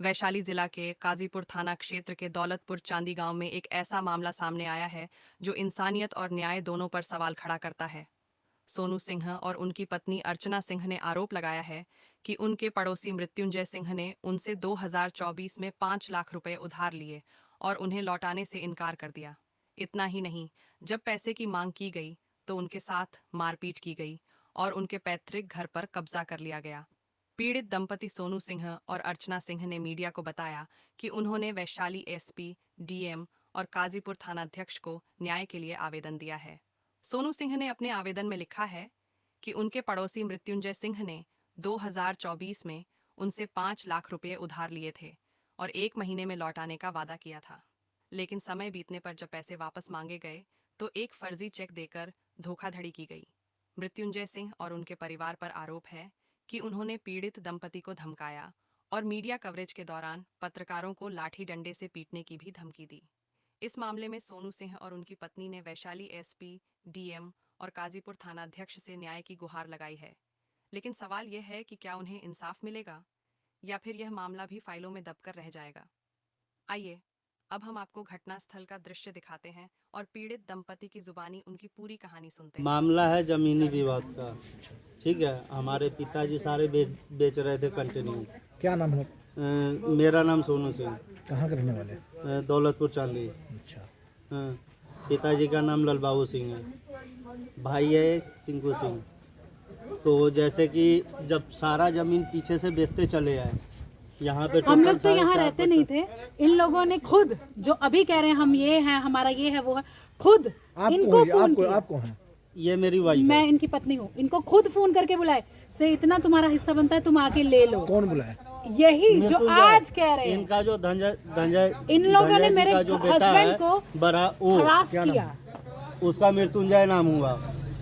वैशाली जिला के काजीपुर थाना क्षेत्र के दौलतपुर चांदी गांव में एक ऐसा मामला सामने आया है जो इंसानियत और न्याय दोनों पर सवाल खड़ा करता है। सोनू सिंह और उनकी पत्नी अर्चना सिंह ने आरोप लगाया है कि उनके पड़ोसी मृत्युंजय सिंह ने उनसे 2024 में 5 लाख रुपए उधार लिए और उन्हें लौटाने से इनकार कर दिया। इतना ही नहीं, जब पैसे की मांग की गई तो उनके साथ मारपीट की गई और उनके पैतृक घर पर कब्जा कर लिया गया। पीड़ित दंपति सोनू सिंह और अर्चना सिंह ने मीडिया को बताया कि उन्होंने वैशाली एसपी, डीएम और काजीपुर थानाध्यक्ष को न्याय के लिए आवेदन दिया है। सोनू सिंह ने अपने आवेदन में लिखा है कि उनके पड़ोसी मृत्युंजय सिंह ने 2024 में उनसे 5 लाख रुपए उधार लिए थे और 1 महीने में लौटाने का वादा किया था, लेकिन समय बीतने पर जब पैसे वापस मांगे गए तो एक फर्जी चेक देकर धोखाधड़ी की गई। मृत्युंजय सिंह और उनके परिवार पर आरोप है कि उन्होंने पीड़ित दंपति को धमकाया और मीडिया कवरेज के दौरान पत्रकारों को लाठी डंडे से पीटने की भी धमकी दी। इस मामले में सोनू सिंह और उनकी पत्नी ने वैशाली एसपी, डीएम और काजीपुर थानाध्यक्ष से न्याय की गुहार लगाई है, लेकिन सवाल यह है कि क्या उन्हें इंसाफ मिलेगा या फिर यह मामला भी फाइलों में दबकर रह जाएगा। आइए अब हम आपको घटनास्थल का दृश्य दिखाते हैं और पीड़ित दंपति की जुबानी उनकी पूरी कहानी सुनते हैं। मामला है जमीनी विवाद का। ठीक है, हमारे पिताजी सारे बेच रहे थे कंटिन्यू। क्या नाम है? मेरा नाम सोनू सिंह। कहाँ के रहने वाले? दौलतपुर चांदी। अच्छा। पिताजी का नाम ललबाबू सिंह है, भाई है टिंकू सिंह। तो जैसे कि जब सारा जमीन पीछे से बेचते चले आए, यहाँ पे हम लोग तो यहाँ रहते नहीं थे। इन लोगों ने खुद, जो अभी कह रहे हैं हम ये हैं, हमारा ये है वो है, खुद इनको फोन किया। आप कौन है? ये मेरी वाइफ मैं इनकी पत्नी हूँ। इनको खुद फोन करके बुलाए से इतना तुम्हारा हिस्सा बनता है, तुम आके ले लो। कौन बुलाए? यही जो आज कह रहे हैं। इनका जो धंजय इन लोगों ने मेरे हस्बैंड को बड़ा हरास किया। उसका मृत्युंजय नाम हुआ।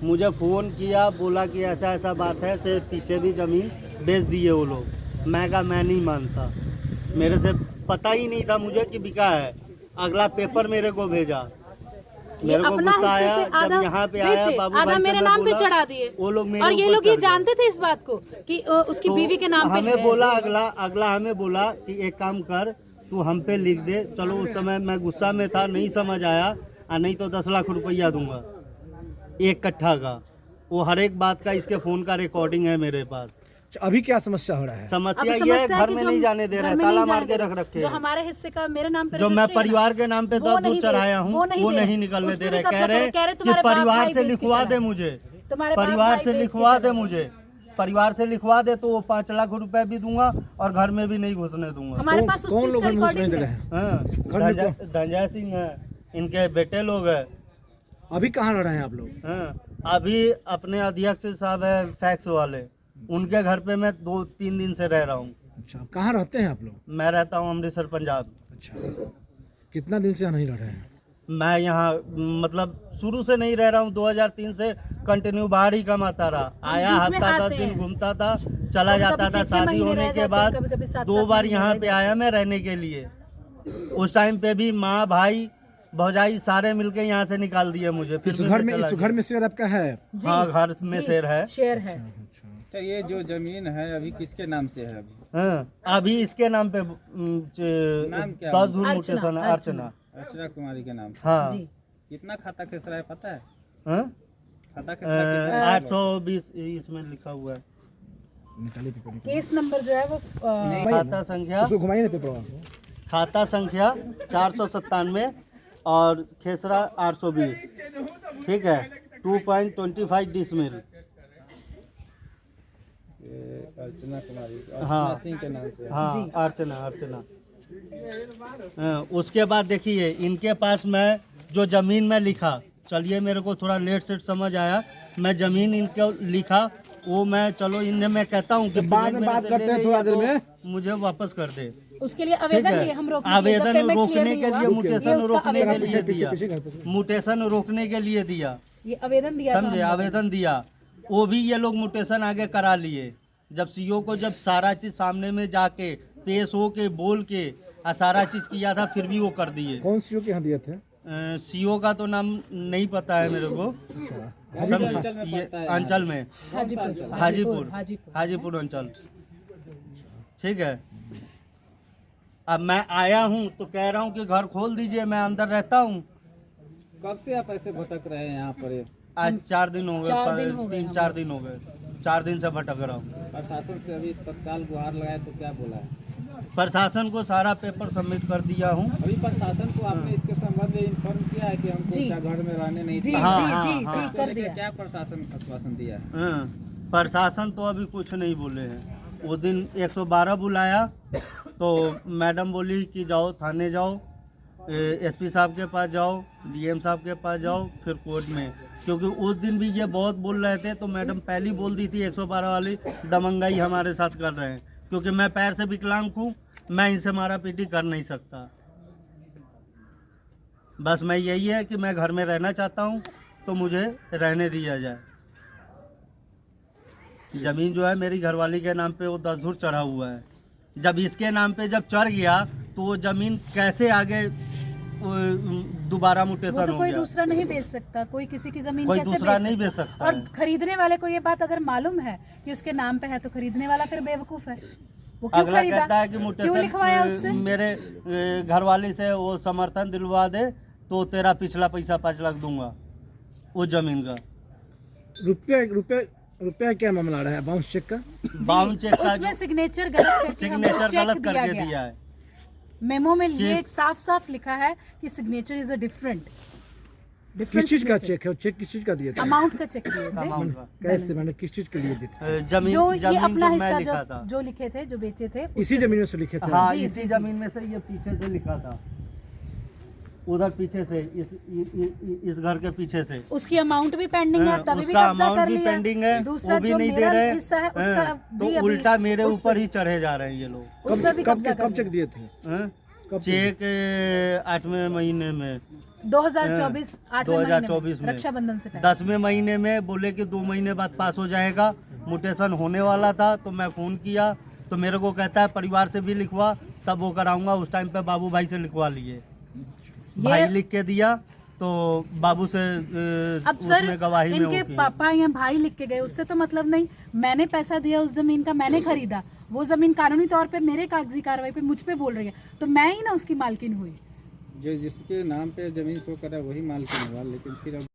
मुझे फ़ोन किया, बोला कि ऐसा ऐसा बात है, से पीछे भी ज़मीन बेच दिए वो लोग। मैं कहा मैं नहीं मानता, मेरे से पता ही नहीं था मुझे कि बिका है। अगला पेपर मेरे को भेजा, मेरे को गुस्सा आया जब यहाँ पे आया। बाबू आधा मेरे नाम पे चढ़ा दिए वो लोग, और ये लोग ये जानते थे इस बात को कि उसकी बीवी के नाम पे हमें बोला अगला हमें बोला कि एक काम कर, तू हम पे लिख दे। चलो उस समय मैं गुस्सा में था, नहीं समझ आया, नहीं तो 10 लाख रुपया दूंगा 1 कट्ठा का। वो हर एक बात का, इसके फोन का रिकॉर्डिंग है मेरे पास। अभी क्या समस्या हो रहा है? समस्या ये है, घर में नहीं जाने दे रहे, ताला मार के रख रखे। जो हमारे हिस्से का मेरे नाम पे, जो मैं परिवार के नाम पे 10 दूध चढ़ाया हूँ, वो नहीं निकलने दे रहे। कह रहे कि परिवार से लिखवा दे मुझे, परिवार से लिखवा दे मुझे, परिवार से लिखवा दे तो वो 5 लाख रुपए भी दूंगा और घर में भी नहीं घुसने दूंगा। हमारे पास उस चीज का रिकॉर्डिंग है। धंजय सिंह है, इनके बेटे लोग है। अभी कहाँ रह रहे हैं आप लोग? अभी अपने अध्यक्ष साहब है फैक्स वाले, उनके घर पे मैं 2-3 दिन से रह रहा हूँ। अच्छा, कहाँ रहते हैं आप लोग? मैं रहता हूँ अमृतसर, पंजाब। अच्छा, कितना दिन से यहाँ नहीं रह रहे हैं? मैं यहाँ मतलब शुरू से नहीं रह रहा हूँ, 2003 से कंटिन्यू बाहर ही कमाता रहा। आया हफ्ता 10 दिन घूमता था, चला जाता था। शादी होने के बाद 2 बार यहाँ पे आया मैं रहने के लिए। उस टाइम पे भी माँ, भाई, भौजाई सारे मिलके यहाँ से निकाल दिए मुझे। इस घर में शेर आपका है? हाँ, घर में शेर है। शेर है। तो ये जो जमीन है अभी किसके नाम से है? अभी इसके नाम पे नाम क्या? 10 धूल मुटेशन अर्चना कुमारी के नाम। हाँ। कितना खाता खेसरा है पता है? खाता 820 इसमें लिखा हुआ है। केस नंबर जो है वो खाता संख्या, घुमाइए ना पेपर। खाता संख्या 497 और खेसरा 820। ठीक है, 2.25 डिसमिल। अर्चना कुमारी, हाँ, सिंह के नाम से। हाँ, अर्चना। उसके बाद देखिए, इनके पास मैं जो ज़मीन में लिखा, चलिए मेरे को थोड़ा लेट सेट समझ आया, मैं ज़मीन इनको लिखा, वो मैं चलो इन्हें मैं कहता हूँ कि बाद में बात करते हैं, थोड़ा देर में मुझे वापस कर दे। उसके लिए आवेदन दिए, हम आवेदन रोकने के लिए, म्यूटेशन रोकने के लिए दिया, म्यूटेशन रोकने के लिए दिया। ये आवेदन दिया, समझे, आवेदन दिया। वो भी ये लोग म्यूटेशन आगे करा लिए। जब सीओ को जब सारा चीज सामने में जाके पेश हो के बोल के सारा चीज किया था, फिर भी वो कर दिए। कौन सीओ के यहाँ दिए थे? सीओ का तो नाम नहीं पता है मेरे को। अंचल में, हाजीपुर अंचल। ठीक है, अब मैं आया हूँ तो कह रहा हूँ कि घर खोल दीजिए, मैं अंदर रहता हूँ। कब से आप ऐसे भटक रहे हैं यहाँ पर? आज 4 दिन हो 4 दिन हो गए, गए 3-4 दिन हो गए, 4 दिन से भटक रहा हूँ। प्रशासन से अभी तत्काल गुहार लगाए तो क्या बोला है? प्रशासन को सारा पेपर सबमिट कर दिया हूँ। अभी प्रशासन को आपने इसके संबंध में इन्फॉर्म किया है कि हमको जी। क्या घर में रहने नहीं जी दिया? हाँ, जी हाँ, जी हाँ। जी इसको कर लेके दिया। क्या प्रशासन आश्वासन दिया है? हाँ, प्रशासन तो अभी कुछ नहीं बोले हैं। उस दिन 112 बुलाया तो मैडम बोली कि जाओ थाने जाओ, एसपी साहब के पास जाओ, डीएम साहब के पास जाओ, फिर कोर्ट में। क्योंकि उस दिन भी ये बहुत बोल रहे थे तो मैडम पहले ही बोल दी थी 112 वाली दमंगाई हमारे साथ कर रहे हैं, क्योंकि मैं पैर से विकलांग हूँ, मैं इनसे मारा पीटी कर नहीं सकता। बस मैं यही है कि मैं घर में रहना चाहता हूँ तो मुझे रहने दिया जाए। जमीन जो है मेरी घरवाली के नाम पे वो 10 धुर चढ़ा हुआ है। जब इसके नाम पे जब चढ़ गया तो वो जमीन कैसे आगे दोबारा वो मुटेशन तो हो कोई गया। दूसरा नहीं बेच सकता, कोई किसी की जमीन कोई कैसे दूसरा बेच नहीं सकता? बेच सकता और है। खरीदने वाले को ये बात अगर मालूम है कि उसके नाम पे है तो खरीदने वाला फिर बेवकूफ है। वो क्यों अगला खरीदा? कहता है कि क्यों लिखवाया उससे? मुटेशन मेरे घरवाली से वो समर्थन दिलवा दे तो तेरा पिछला पैसा 5 लाख दूंगा वो जमीन का। रुपया क्या मामला आ रहा है? बाउंस चेक का? बाउंड चेक का उसमें सिग्नेचर गलत करके हमको सिग्नेचर चेक गलत दिया करके गया। दिया है। मेमो में कि- ये एक साफ साफ लिखा है कि सिग्नेचर इज अ डिफरेंट किस चीज का चेक है? चेक किस चीज का दिया था? अमाउंट का चेक दिए थे। अमाउंट का कैसे, मैंने किस चीज के लिए दी थी? जमीन जो ये जमीन अपना जो मैं हिस्सा लिखा था। जो लिखे थे, जो बेचे थे, इसी उसका जमीन में से लिखे थे? हाँ, जी, इसी जी, जमीन में से ये पीछे से लिखा था, उधर पीछे से इस घर के पीछे से उसकी अमाउंट भी पेंडिंग है, तभी भी उसका कब्जा अमाउंट कर भी लिया। पेंडिंग है, दूसरा वो भी जो नहीं दे मेरा रहे। हिस्सा है उसका हाँ, भी तो अभी- उल्टा मेरे उस ऊपर पे- ही चढ़े जा रहे हैं ये लोग। उस पर भी कब्जा कब कर चेक दिए थे? हाँ? कब चेक 8वें महीने में, 2024 8वें 2024 महीने में, में। रक्षाबंधन से पहले। 10वें महीने में बोले कि 2 महीने बाद पास हो जाएगा। मुटेशन होने वाला था तो मैं फ़ोन किया तो मेरे को कहता है परिवार से भी लिखवा, तब वो कराऊंगा। उस टाइम पे बाबू भाई से लिखवा लिए, भाई लिख के दिया तो बाबू से अब सर उसमें गवाही में इनके वो की। पापा या भाई लिख के गए, उससे तो मतलब नहीं। मैंने पैसा दिया उस जमीन का, मैंने खरीदा वो जमीन, कानूनी तौर पे मेरे कागजी कार्रवाई पे मुझ पे बोल रही है, तो मैं ही ना उसकी मालकिन हुई। जो जिसके नाम पे जमीन शो कर रहा है वही मालकिन हुआ, लेकिन फिर अब